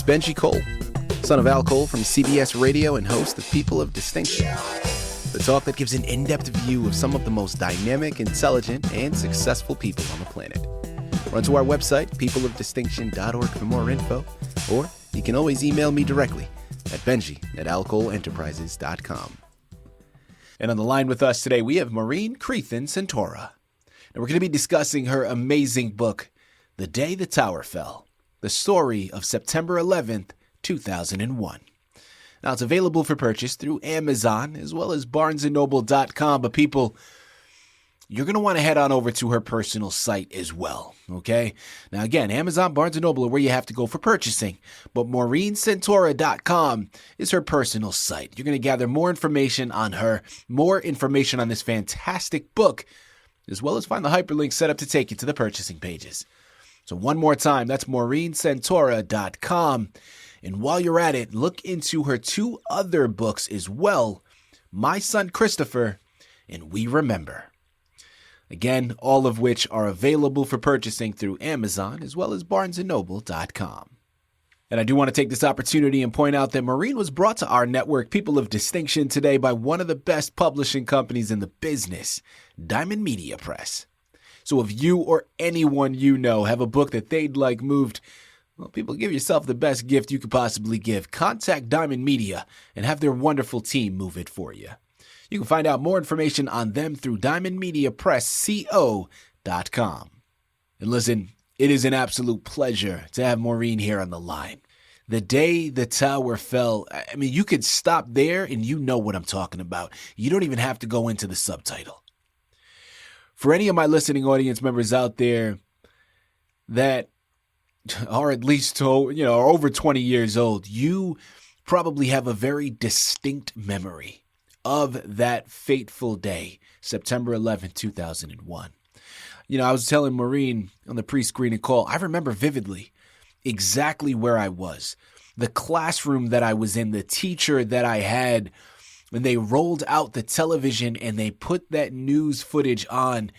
Benji Cole, son of Al Cole from CBS Radio and host of People of Distinction, the talk that gives an in-depth view of some of the most dynamic, intelligent, and successful people on the planet. Run to our website, peopleofdistinction.org for more info, or you can always email me directly at benji@alcoleenterprises.com. And on the line with us today, we have Maureen Crethan Santora. And we're going to be discussing her amazing book, The Day the Tower Fell, the story of September 11th, 2001. Now, it's available for purchase through Amazon as well as barnesandnoble.com, but people, you're going to want to head on over to her personal site as well, okay? Now, again, Amazon, Barnes & Noble are where you have to go for purchasing, but MaureenSantora.com is her personal site. You're going to gather more information on her, more information on this fantastic book, as well as find the hyperlink set up to take you to the purchasing pages. So one more time, that's MaureenSantora.com. And while you're at it, look into her two other books as well, My Son Christopher and We Remember. Again, all of which are available for purchasing through Amazon as well as barnesandnoble.com. And I do want to take this opportunity and point out that Maureen was brought to our network, People of Distinction, today by one of the best publishing companies in the business, Diamond Media Press. So if you or anyone you know have a book that they'd like moved, well, people, give yourself the best gift you could possibly give. Contact Diamond Media and have their wonderful team move it for you. You can find out more information on them through diamondmediapressco.com. And listen, it is an absolute pleasure to have Maureen here on the line. The Day the Tower Fell, I mean, you could stop there and you know what I'm talking about. You don't even have to go into the subtitle. For any of my listening audience members out there that are at least, over 20 years old, you probably have a very distinct memory of that fateful day, September 11th, 2001. I was telling Maureen on the pre-screening call, I remember vividly exactly where I was, the classroom that I was in, the teacher that I had, when they rolled out the television and they put that news footage on,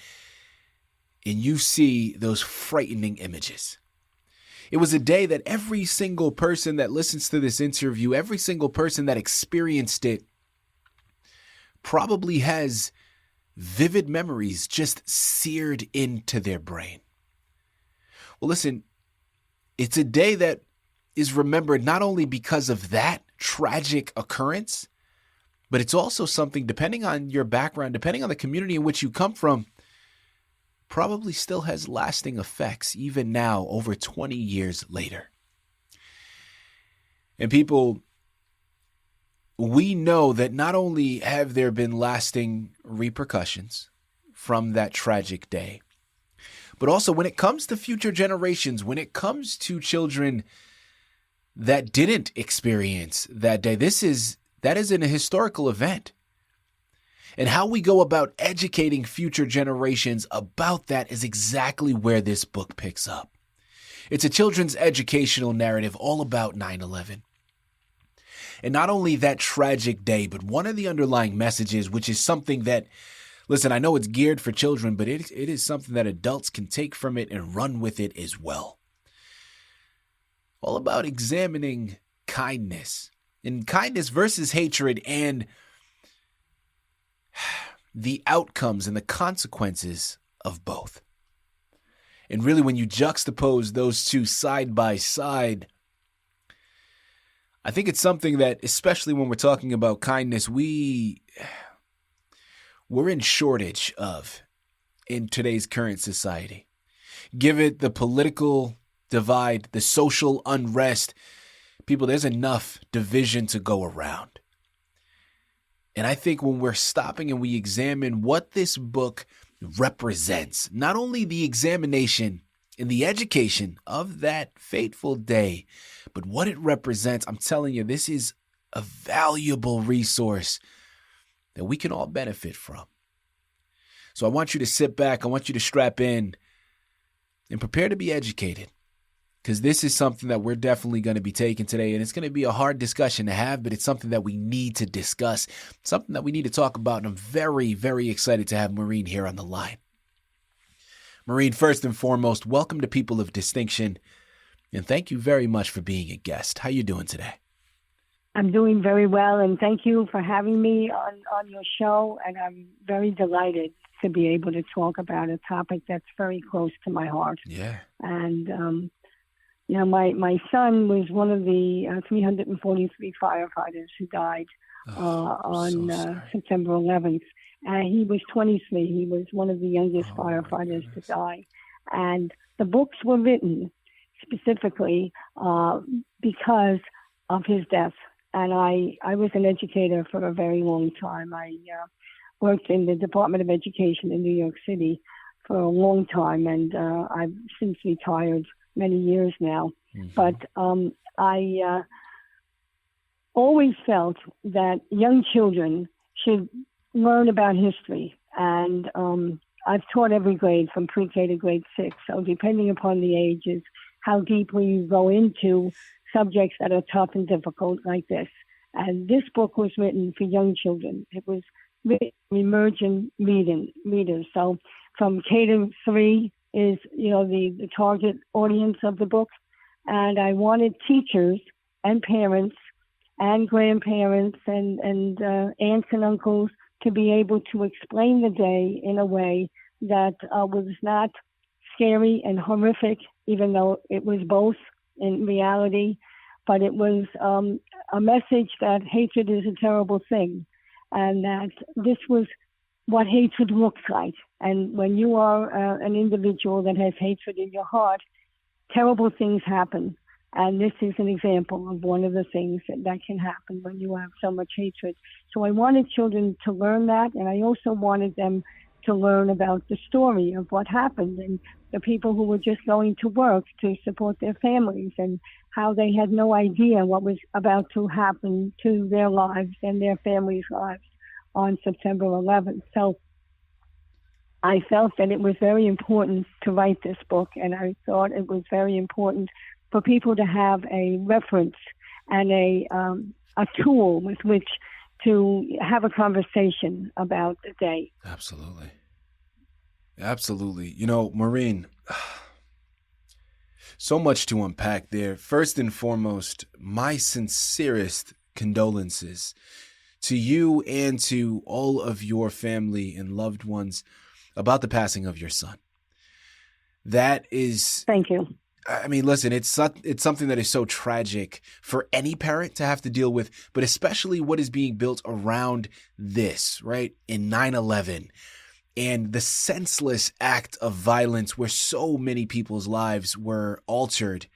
and you see those frightening images. It was a day that every single person that listens to this interview, every single person that experienced it, probably has vivid memories just seared into their brain. Well, listen, it's a day that is remembered not only because of that tragic occurrence, but it's also something, depending on your background, depending on the community in which you come from, probably still has lasting effects even now, over 20 years later. And people, we know that not only have there been lasting repercussions from that tragic day, but also when it comes to future generations, when it comes to children that didn't experience that day, that is an historical event. And how we go about educating future generations about that is exactly where this book picks up. It's a children's educational narrative all about 9/11. And not only that tragic day, but one of the underlying messages, which is something that, listen, I know it's geared for children, but it is something that adults can take from it and run with it as well. All about examining kindness, and kindness versus hatred, and the outcomes and the consequences of both. And really, when you juxtapose those two side by side, I think it's something that, especially when we're talking about kindness, we're in shortage of in today's current society. Give it the political divide, the social unrest. People, there's enough division to go around. And I think when we're stopping and we examine what this book represents, not only the examination and the education of that fateful day, but what it represents, I'm telling you, this is a valuable resource that we can all benefit from. So I want you to sit back, I want you to strap in and prepare to be educated, because this is something that we're definitely going to be taking today, and it's going to be a hard discussion to have, but it's something that we need to discuss, something that we need to talk about, and I'm very, very excited to have Maureen here on the line. Maureen, first and foremost, welcome to People of Distinction, And thank you very much for being a guest. How you doing today? I'm doing very well, and thank you for having me on your show, and I'm very delighted to be able to talk about a topic that's very close to my heart. Yeah. And, my son was one of the 343 firefighters who died on September 11th. He was 23. He was one of the youngest firefighters to die. And the books were written specifically because of his death. And I was an educator for a very long time. I worked in the Department of Education in New York City for a long time, and I've since retired many years now. Mm-hmm. But I always felt that young children should learn about history. And I've taught every grade from pre-K to grade 6. So depending upon the ages, how deeply you go into subjects that are tough and difficult like this. And this book was written for young children. It was written for emerging readers. So from K to 3 is, the target audience of the book. And I wanted teachers and parents and grandparents and aunts and uncles to be able to explain the day in a way that was not scary and horrific, even though it was both in reality, but it was a message that hatred is a terrible thing, and that this was what hatred looks like. And when you are an individual that has hatred in your heart, terrible things happen. And this is an example of one of the things that can happen when you have so much hatred. So I wanted children to learn that, and I also wanted them to learn about the story of what happened and the people who were just going to work to support their families and how they had no idea what was about to happen to their lives and their families' lives on September 11th. So I felt that it was very important to write this book, and I thought it was very important for people to have a reference and a tool with which to have a conversation about the day. Absolutely. Absolutely. Maureen, so much to unpack there. First and foremost, my sincerest condolences to you and to all of your family and loved ones about the passing of your son. That is... Thank you. I mean, listen, it's something that is so tragic for any parent to have to deal with, but especially what is being built around this, right? In 9/11 and the senseless act of violence where so many people's lives were altered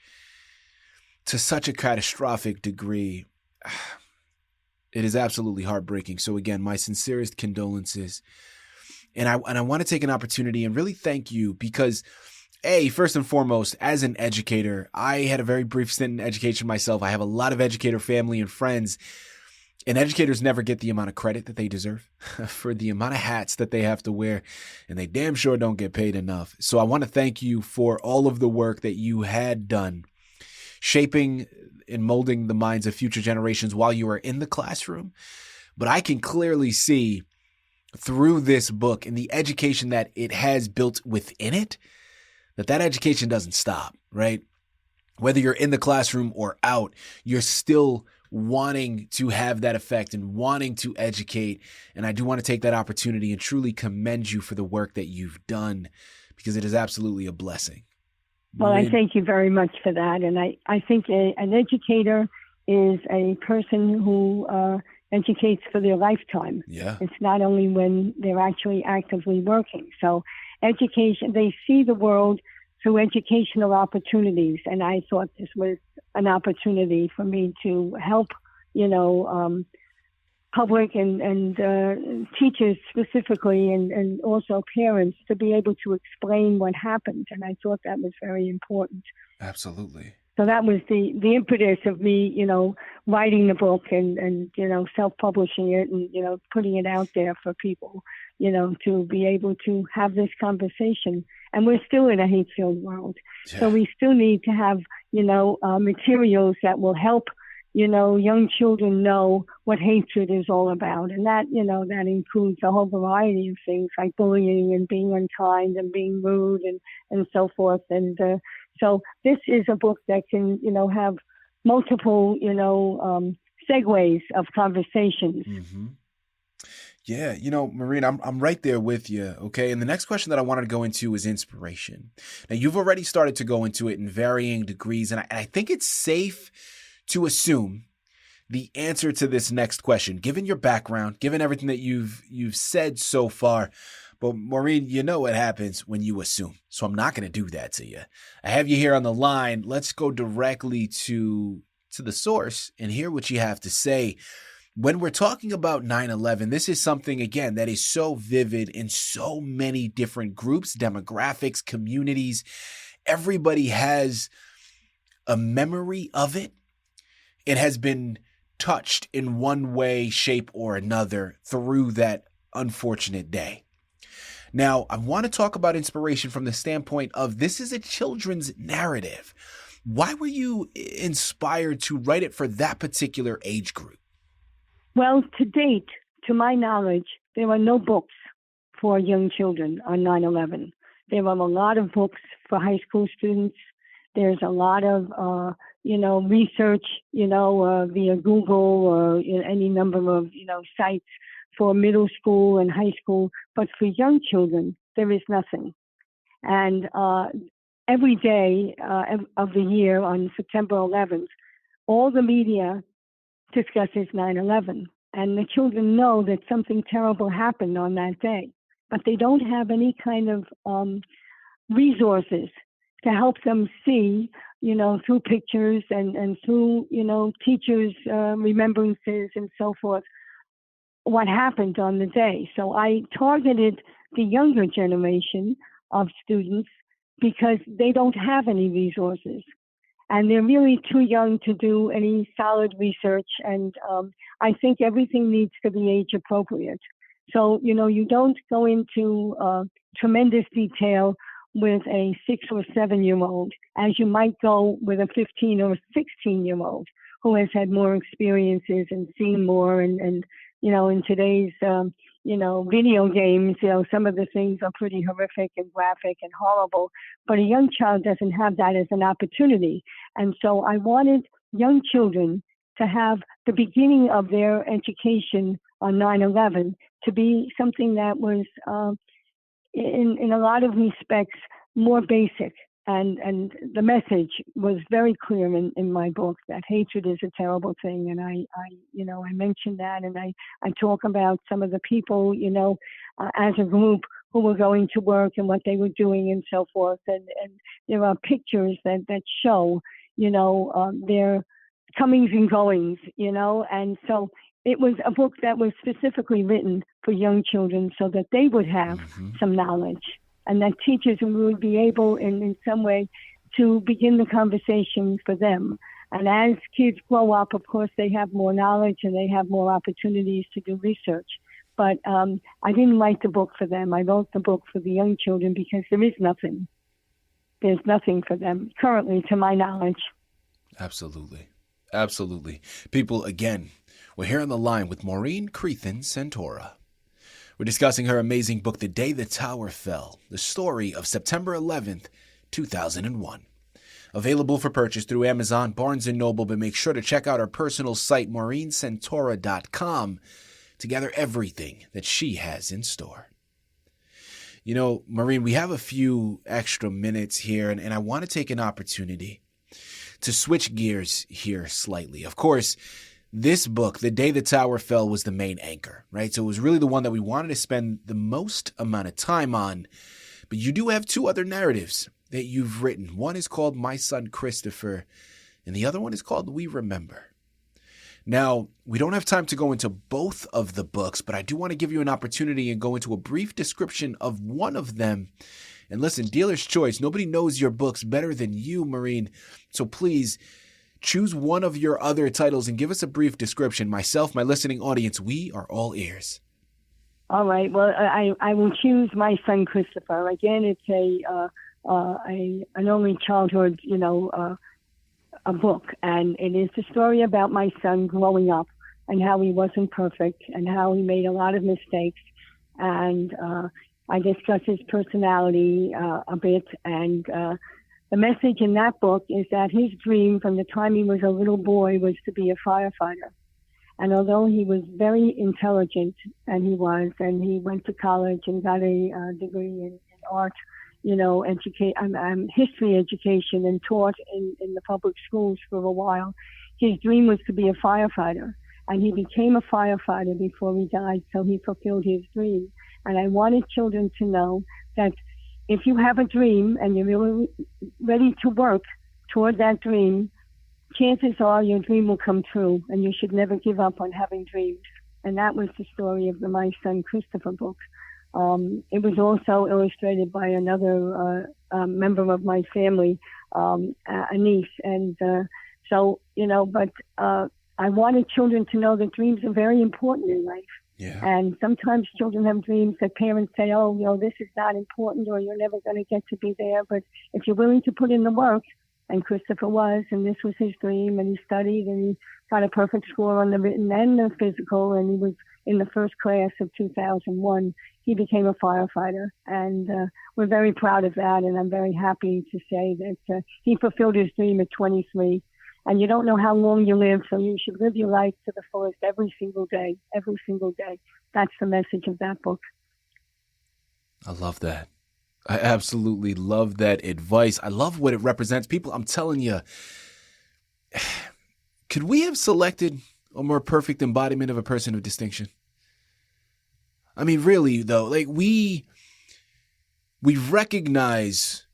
to such a catastrophic degree. It is absolutely heartbreaking. So again, my sincerest condolences. And I want to take an opportunity and really thank you because first and foremost, as an educator, I had a very brief stint in education myself. I have a lot of educator family and friends, and educators never get the amount of credit that they deserve for the amount of hats that they have to wear, and they damn sure don't get paid enough. So I want to thank you for all of the work that you had done, shaping and molding the minds of future generations while you were in the classroom. But I can clearly see through this book and the education that it has built within it, that education doesn't stop, right? Whether you're in the classroom or out, you're still wanting to have that effect and wanting to educate. And I do want to take that opportunity and truly commend you for the work that you've done, because it is absolutely a blessing. Well, I thank you very much for that. And I think an educator is a person who educates for their lifetime. Yeah. It's not only when they're actually actively working. So education, they see the world through educational opportunities. And I thought this was an opportunity for me to help, public and teachers specifically, and also parents, to be able to explain what happened. And I thought that was very important. Absolutely. So that was the impetus of me, writing the book and self-publishing it and, putting it out there for people, to be able to have this conversation. And we're still in a hate-filled world. Yeah. So we still need to have, materials that will help, young children know what hatred is all about. And that, that includes a whole variety of things like bullying and being unkind and being rude and so forth. And So this is a book that can, have multiple, segues of conversations. Mm-hmm. Yeah, Maureen, I'm right there with you, okay? And the next question that I wanted to go into is inspiration. Now, you've already started to go into it in varying degrees, and I think it's safe to assume the answer to this next question, given your background, given everything that you've said so far. But Maureen, you know what happens when you assume. So I'm not going to do that to you. I have you here on the line. Let's go directly to the source and hear what you have to say. When we're talking about 9/11, this is something, again, that is so vivid in so many different groups, demographics, communities. Everybody has a memory of it. It has been touched in one way, shape, or another through that unfortunate day. Now, I want to talk about inspiration from the standpoint of this is a children's narrative. Why were you inspired to write it for that particular age group? Well, to date, to my knowledge, there are no books for young children on 9/11. There are a lot of books for high school students. There's a lot of, research, via Google or any number of, sites for middle school and high school. But for young children, there is nothing. And every day of the year on September 11th, all the media discusses 9/11. And the children know that something terrible happened on that day. But they don't have any kind of resources to help them see, through pictures and through, teachers' remembrances and so forth, what happened on the day. So I targeted the younger generation of students because they don't have any resources. And they're really too young to do any solid research. And I think everything needs to be age appropriate. So, you don't go into tremendous detail with a 6 or 7-year-old as you might go with a 15 or 16-year-old who has had more experiences and seen more. And in today's, video games, some of the things are pretty horrific and graphic and horrible, but a young child doesn't have that as an opportunity. And so I wanted young children to have the beginning of their education on 9/11 to be something that was, in a lot of respects, more basic. And the message was very clear in my book that hatred is a terrible thing. And I mentioned that, and I talk about some of the people, as a group who were going to work and what they were doing and so forth. And there are pictures that show, their comings and goings, and so it was a book that was specifically written for young children so that they would have some knowledge. And that teachers would be able, in some way, to begin the conversation for them. And as kids grow up, of course, they have more knowledge and they have more opportunities to do research. But I didn't write the book for them. I wrote the book for the young children because there is nothing. There's nothing for them currently, to my knowledge. Absolutely. Absolutely. People, again, we're here on the line with Maureen Crethan Santora. We're discussing her amazing book, The Day the Tower Fell, the story of September 11th, 2001. Available for purchase through Amazon, Barnes & Noble, but make sure to check out our personal site, MaureenSantora.com, to gather everything that she has in store. Maureen, we have a few extra minutes here, and I want to take an opportunity to switch gears here slightly. Of course, this book, The Day the Tower Fell, was the main anchor, right? So it was really the one that we wanted to spend the most amount of time on. But you do have two other narratives that you've written. One is called My Son Christopher, and the other one is called We Remember. Now, we don't have time to go into both of the books, but I do want to give you an opportunity and go into a brief description of one of them. And listen, dealer's choice. Nobody knows your books better than you, Maureen. So please, choose one of your other titles and give us a brief description. Myself, my listening audience, we are all ears. All right. Well, I will choose My Son Christopher. Again, it's an only childhood, a book, and it is the story about my son growing up and how he wasn't perfect and how he made a lot of mistakes. And I discuss his personality a bit and the message in that book is that his dream from the time he was a little boy was to be a firefighter. And although he was very intelligent, and he went to college and got a degree in art, history education, and taught in the public schools for a while, his dream was to be a firefighter. And he became a firefighter before he died, so he fulfilled his dream. And I wanted children to know that if you have a dream and you're really ready to work toward that dream, chances are your dream will come true, and you should never give up on having dreams. And that was the story of the My Son Christopher book. It was also illustrated by another member of my family, a niece. And I wanted children to know that dreams are very important in life. Yeah. And sometimes children have dreams that parents say, this is not important, or you're never going to get to be there. But if you're willing to put in the work, and Christopher was, and this was his dream, and he studied, and he got a perfect score on the written and the physical, and he was in the first class of 2001. He became a firefighter, and we're very proud of that, and I'm very happy to say that he fulfilled his dream at 23. And you don't know how long you live, so you should live your life to the fullest every single day, every single day. That's the message of that book. I love that. I absolutely love that advice. I love what it represents. People, I'm telling you, could we have selected a more perfect embodiment of a person of distinction? I mean, really, though, like we recognize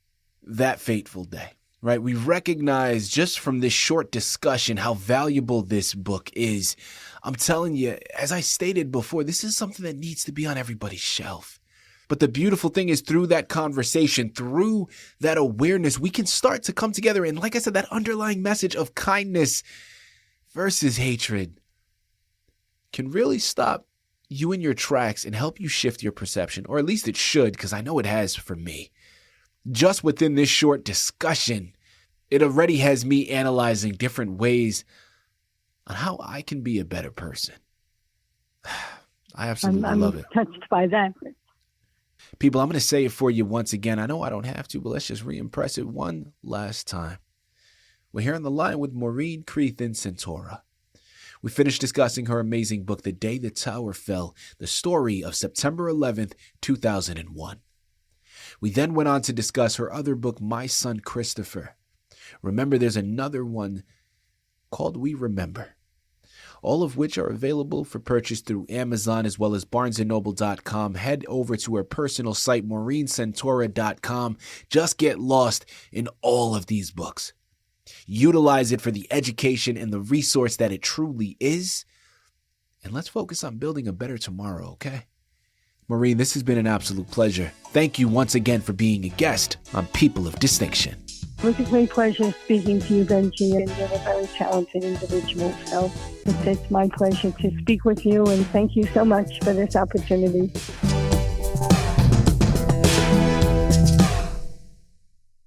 that fateful day, right? We recognize just from this short discussion how valuable this book is. I'm telling you, as I stated before, this is something that needs to be on everybody's shelf. But the beautiful thing is, through that conversation, through that awareness, we can start to come together. And like I said, that underlying message of kindness versus hatred can really stop you in your tracks and help you shift your perception. Or at least it should, because I know it has for me. Just within this short discussion, it already has me analyzing different ways on how I can be a better person. I absolutely love it. I'm touched by that. People, I'm going to say it for you once again. I know I don't have to, but let's just re-impress it one last time. We're here on the line with Maureen Crethan Santora. We finished discussing her amazing book, The Day the Tower Fell, the story of September 11th, 2001. We then went on to discuss her other book, My Son Christopher. Remember, there's another one called We Remember. All of which are available for purchase through Amazon as well as barnesandnoble.com. Head over to her personal site, maureensantora.com. Just get lost in all of these books. Utilize it for the education and the resource that it truly is. And let's focus on building a better tomorrow, okay? Maureen, this has been an absolute pleasure. Thank you once again for being a guest on People of Distinction. It was a great pleasure speaking to you, Benji, and you're a very talented individual. So it's my pleasure to speak with you, and thank you so much for this opportunity.